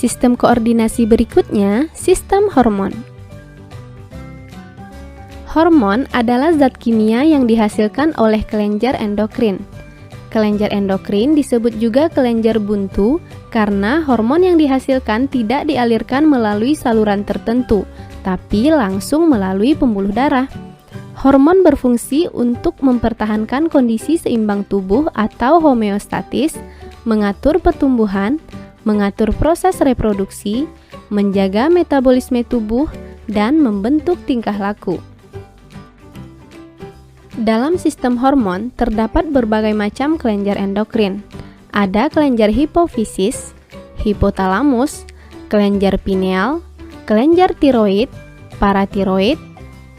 Sistem koordinasi berikutnya, sistem hormon. Hormon adalah zat kimia yang dihasilkan oleh kelenjar endokrin. Kelenjar endokrin disebut juga kelenjar buntu karena hormon yang dihasilkan tidak dialirkan melalui saluran tertentu, tapi langsung melalui pembuluh darah. Hormon berfungsi untuk mempertahankan kondisi seimbang tubuh atau homeostatis, mengatur pertumbuhan, mengatur proses reproduksi, menjaga metabolisme tubuh, dan membentuk tingkah laku. Dalam sistem hormon terdapat berbagai macam kelenjar endokrin. Ada kelenjar hipofisis, hipotalamus, kelenjar pineal, kelenjar tiroid, paratiroid,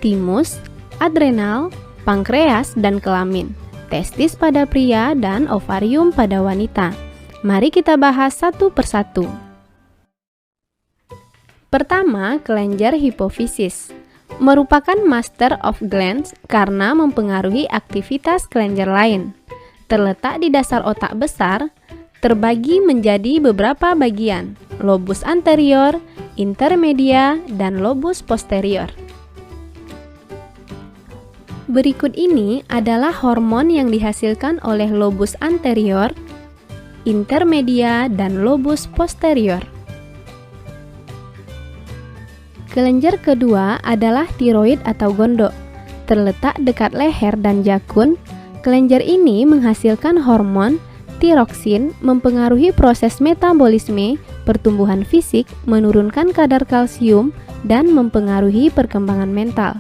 timus, adrenal, pankreas, dan kelamin, testis pada pria, dan ovarium pada wanita. Mari kita bahas satu persatu. Pertama, kelenjar hipofisis merupakan master of glands karena mempengaruhi aktivitas kelenjar lain. Terletak di dasar otak besar, terbagi menjadi beberapa bagian, lobus anterior, intermedia, dan lobus posterior. Berikut ini adalah hormon yang dihasilkan oleh lobus anterior, intermedia, dan lobus posterior. Kelenjar kedua adalah tiroid atau gondok. Terletak dekat leher dan jakun, kelenjar ini menghasilkan hormon tiroksin, mempengaruhi proses metabolisme, pertumbuhan fisik, menurunkan kadar kalsium, dan mempengaruhi perkembangan mental.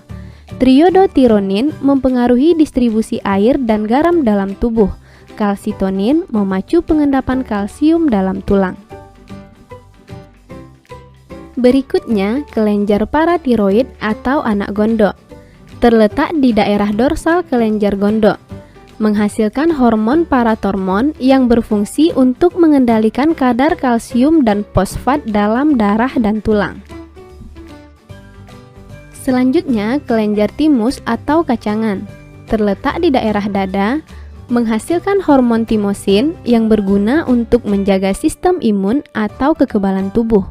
Triodotironin mempengaruhi distribusi air dan garam dalam tubuh. Kalsitonin memacu pengendapan kalsium dalam tulang. Berikutnya, kelenjar paratiroid atau anak gondok. Terletak di daerah dorsal kelenjar gondok. Menghasilkan hormon paratormon yang berfungsi untuk mengendalikan kadar kalsium dan fosfat dalam darah dan tulang. Selanjutnya, kelenjar timus atau kacangan. Terletak di daerah dada, menghasilkan hormon timosin yang berguna untuk menjaga sistem imun atau kekebalan tubuh.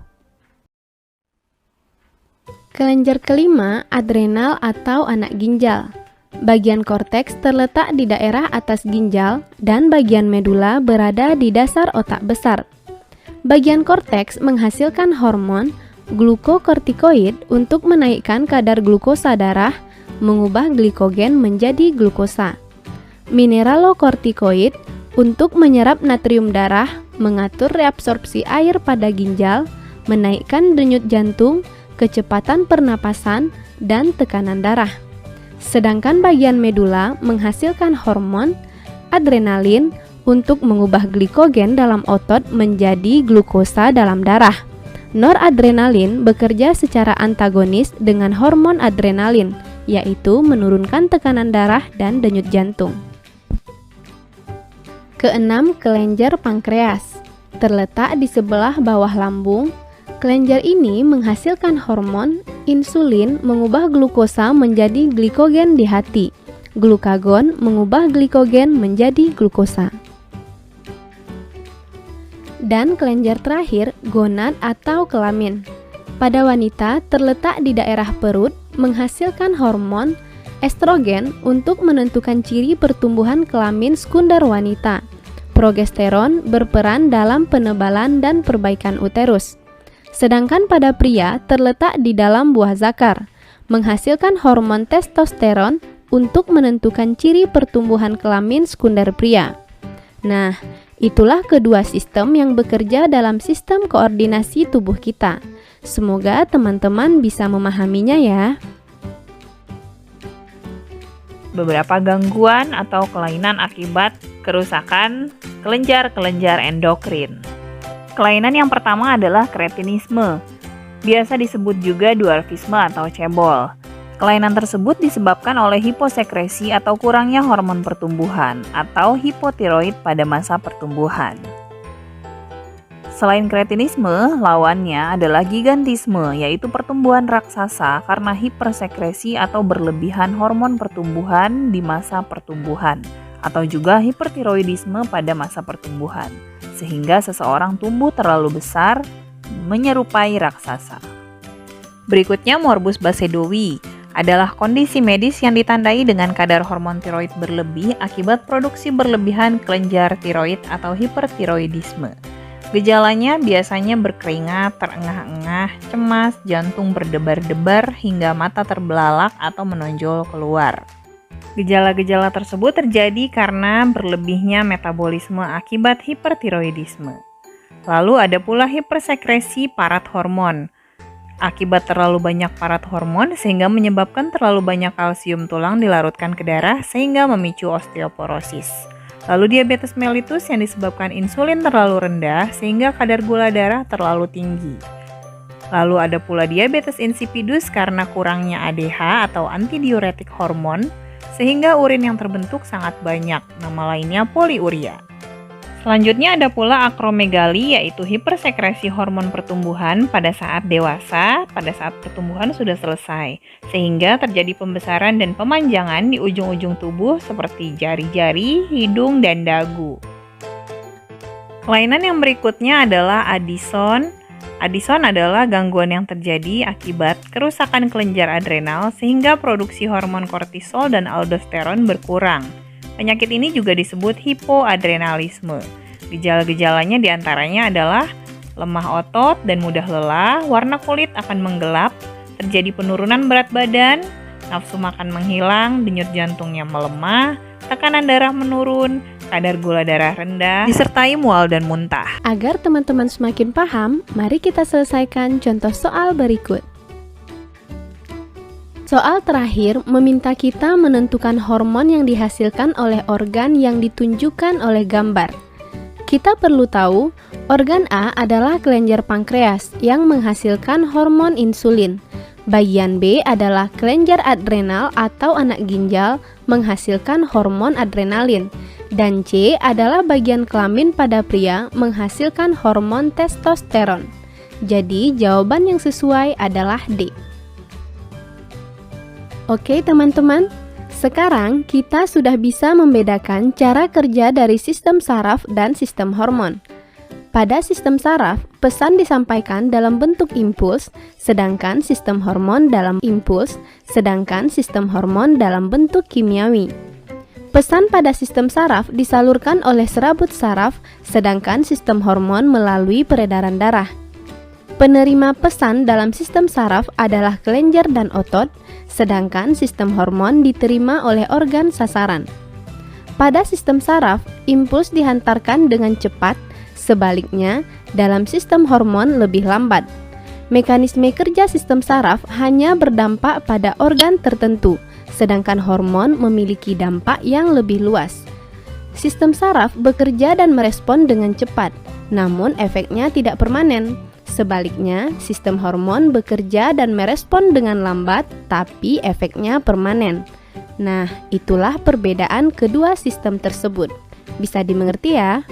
Kelenjar kelima, adrenal atau anak ginjal. Bagian korteks terletak di daerah atas ginjal dan bagian medula berada di dasar otak besar. Bagian korteks menghasilkan hormon glukokortikoid untuk menaikkan kadar glukosa darah, mengubah glikogen menjadi glukosa. Mineralokortikoid untuk menyerap natrium darah, mengatur reabsorpsi air pada ginjal, menaikkan denyut jantung, kecepatan pernapasan, dan tekanan darah. Sedangkan bagian medula menghasilkan hormon adrenalin untuk mengubah glikogen dalam otot menjadi glukosa dalam darah. Noradrenalin bekerja secara antagonis dengan hormon adrenalin, yaitu menurunkan tekanan darah dan denyut jantung. Keenam, kelenjar pankreas. Terletak di sebelah bawah lambung. Kelenjar ini menghasilkan hormon insulin mengubah glukosa menjadi glikogen di hati. Glukagon mengubah glikogen menjadi glukosa. Dan kelenjar terakhir, gonad atau kelamin. Pada wanita terletak di daerah perut, menghasilkan hormon estrogen untuk menentukan ciri pertumbuhan kelamin sekunder wanita. Progesteron berperan dalam penebalan dan perbaikan uterus. Sedangkan pada pria terletak di dalam buah zakar, menghasilkan hormon testosteron untuk menentukan ciri pertumbuhan kelamin sekunder pria. Nah, itulah kedua sistem yang bekerja dalam sistem koordinasi tubuh kita. Semoga teman-teman bisa memahaminya ya. Beberapa gangguan atau kelainan akibat kerusakan kelenjar-kelenjar endokrin. Kelainan yang pertama adalah kretinisme, biasa disebut juga dwarfisme atau cebol. Kelainan tersebut disebabkan oleh hiposekresi atau kurangnya hormon pertumbuhan atau hipotiroid pada masa pertumbuhan. Selain kretinisme, lawannya adalah gigantisme, yaitu pertumbuhan raksasa karena hipersekresi atau berlebihan hormon pertumbuhan di masa pertumbuhan, atau juga hipertiroidisme pada masa pertumbuhan, sehingga seseorang tumbuh terlalu besar menyerupai raksasa. Berikutnya morbus basedowi adalah kondisi medis yang ditandai dengan kadar hormon tiroid berlebih akibat produksi berlebihan kelenjar tiroid atau hipertiroidisme. Gejalanya biasanya berkeringat, terengah-engah, cemas, jantung berdebar-debar, hingga mata terbelalak atau menonjol keluar. Gejala-gejala tersebut terjadi karena berlebihnya metabolisme akibat hipertiroidisme. Lalu ada pula hipersekresi parat hormon. Akibat terlalu banyak parat hormon sehingga menyebabkan terlalu banyak kalsium tulang dilarutkan ke darah sehingga memicu osteoporosis. Lalu diabetes mellitus yang disebabkan insulin terlalu rendah sehingga kadar gula darah terlalu tinggi. Lalu ada pula diabetes insipidus karena kurangnya ADH atau antidiuretik hormon sehingga urin yang terbentuk sangat banyak, nama lainnya poliuria. Selanjutnya ada pula akromegali, yaitu hipersekresi hormon pertumbuhan pada saat dewasa, pada saat pertumbuhan sudah selesai, sehingga terjadi pembesaran dan pemanjangan di ujung-ujung tubuh seperti jari-jari, hidung, dan dagu. Kelainan yang berikutnya adalah Addison. Addison adalah gangguan yang terjadi akibat kerusakan kelenjar adrenal sehingga produksi hormon kortisol dan aldosteron berkurang. Penyakit ini juga disebut hipoadrenalisme. Gejala-gejalanya diantaranya adalah lemah otot dan mudah lelah, warna kulit akan menggelap, terjadi penurunan berat badan, nafsu makan menghilang, denyut jantungnya melemah, tekanan darah menurun, kadar gula darah rendah, disertai mual dan muntah. Agar teman-teman semakin paham, mari kita selesaikan contoh soal berikut. Soal terakhir meminta kita menentukan hormon yang dihasilkan oleh organ yang ditunjukkan oleh gambar. Kita perlu tahu, organ A adalah kelenjar pankreas yang menghasilkan hormon insulin. Bagian B adalah kelenjar adrenal atau anak ginjal menghasilkan hormon adrenalin. Dan C adalah bagian kelamin pada pria menghasilkan hormon testosteron. Jadi jawaban yang sesuai adalah D. Oke teman-teman, sekarang kita sudah bisa membedakan cara kerja dari sistem saraf dan sistem hormon. Pada sistem saraf, pesan disampaikan dalam bentuk impuls, sedangkan sistem hormon dalam impuls, sedangkan sistem hormon dalam bentuk kimiawi. Pesan pada sistem saraf disalurkan oleh serabut saraf, sedangkan sistem hormon melalui peredaran darah. Penerima pesan dalam sistem saraf adalah kelenjar dan otot, sedangkan sistem hormon diterima oleh organ sasaran. Pada sistem saraf, impuls dihantarkan dengan cepat, sebaliknya dalam sistem hormon lebih lambat. Mekanisme kerja sistem saraf hanya berdampak pada organ tertentu, sedangkan hormon memiliki dampak yang lebih luas. Sistem saraf bekerja dan merespon dengan cepat, namun efeknya tidak permanen. Sebaliknya, sistem hormon bekerja dan merespon dengan lambat, tapi efeknya permanen. Nah, itulah perbedaan kedua sistem tersebut. Bisa dimengerti ya?